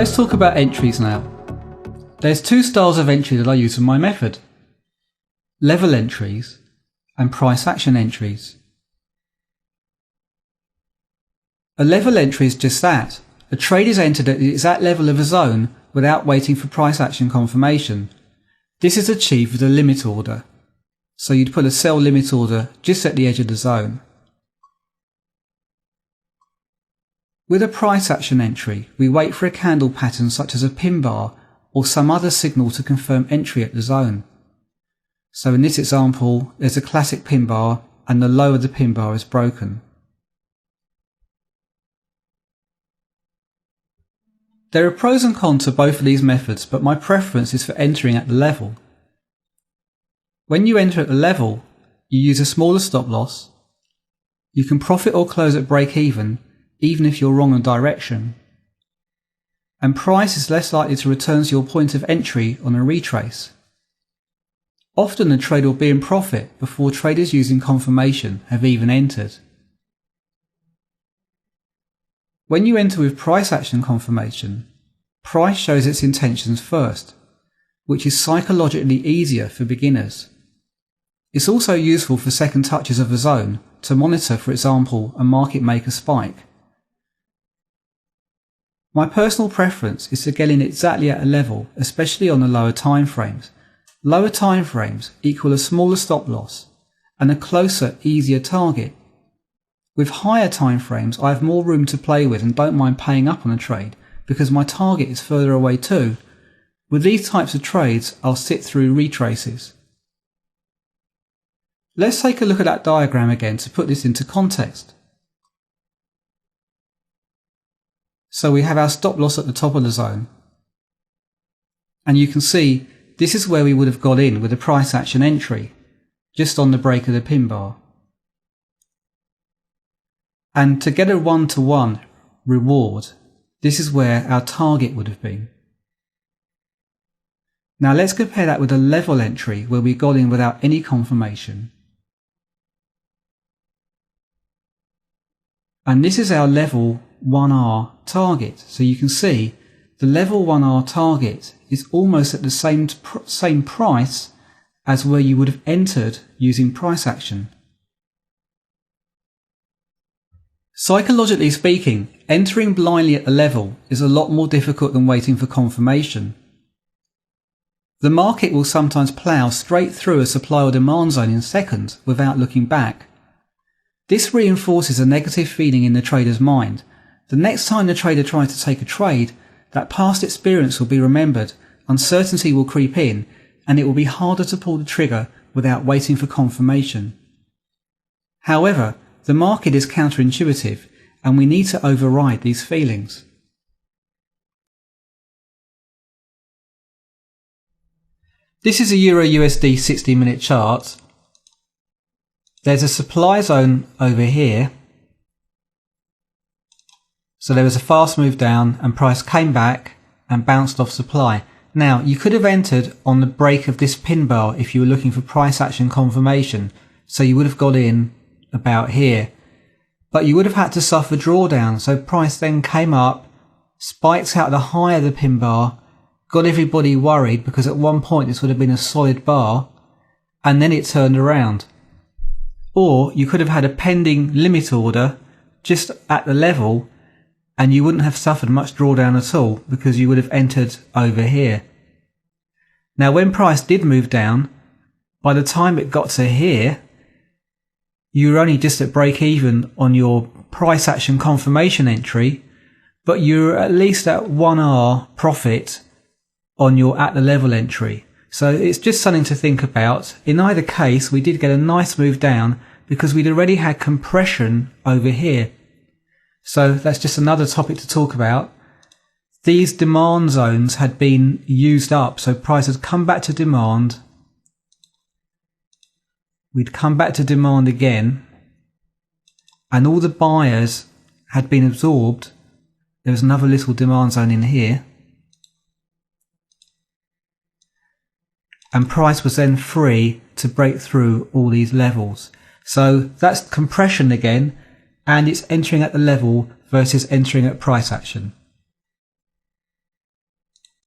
Let's talk about entries now. There's two styles of entry that I use in my method: level entries and price action entries. A level entry is just that. A trade is entered at the exact level of a zone without waiting for price action confirmation. This is achieved with a limit order. So you'd put a sell limit order just at the edge of the zone. With a price action entry, we wait for a candle pattern such as a pin bar or some other signal to confirm entry at the zone. So in this example, there's a classic pin bar and the low of the pin bar is broken. There are pros and cons to both of these methods, but my preference is for entering at the level. When you enter at the level, you use a smaller stop loss. You can profit or close at break even if you're wrong on direction. And price is less likely to return to your point of entry on a retrace. Often the trade will be in profit before traders using confirmation have even entered. When you enter with price action confirmation, price shows its intentions first, which is psychologically easier for beginners. It's also useful for second touches of a zone to monitor, for example, a market maker spike. My personal preference is to get in exactly at a level, especially on the lower time frames. Lower time frames equal a smaller stop loss and a closer, easier target. With higher time frames, I have more room to play with and don't mind paying up on a trade because my target is further away too. With these types of trades, I'll sit through retraces. Let's take a look at that diagram again to put this into context. So we have our stop loss at the top of the zone. And you can see this is where we would have got in with a price action entry, just on the break of the pin bar. And to get a one-to-one reward, this is where our target would have been. Now let's compare that with a level entry where we got in without any confirmation. And this is our level 1R target. So you can see the level 1R target is almost at the same price as where you would have entered using price action. Psychologically speaking, entering blindly at the level is a lot more difficult than waiting for confirmation. The market will sometimes plough straight through a supply or demand zone in seconds without looking back. This reinforces a negative feeling in the trader's mind. The next time the trader tries to take a trade, that past experience will be remembered, uncertainty will creep in, and it will be harder to pull the trigger without waiting for confirmation. However, the market is counterintuitive, and we need to override these feelings. This is a Euro-USD 60-minute chart. There's a supply zone over here. So there was a fast move down and price came back and bounced off supply. Now, you could have entered on the break of this pin bar if you were looking for price action confirmation. So you would have got in about here. But you would have had to suffer drawdown. So price then came up, spiked out the high of the pin bar, got everybody worried because at one point this would have been a solid bar, and then it turned around. Or you could have had a pending limit order just at the level and you wouldn't have suffered much drawdown at all because you would have entered over here. Now when price did move down, by the time it got to here, you were only just at break even on your price action confirmation entry, but you're at least at 1R profit on your at the level entry. So it's just something to think about. In either case, we did get a nice move down because we'd already had compression over here. So that's just another topic to talk about. These demand zones had been used up, so price had come back to demand. We'd come back to demand again, and all the buyers had been absorbed. There was another little demand zone in here. And price was then free to break through all these levels. So that's compression again, and it's entering at the level versus entering at price action.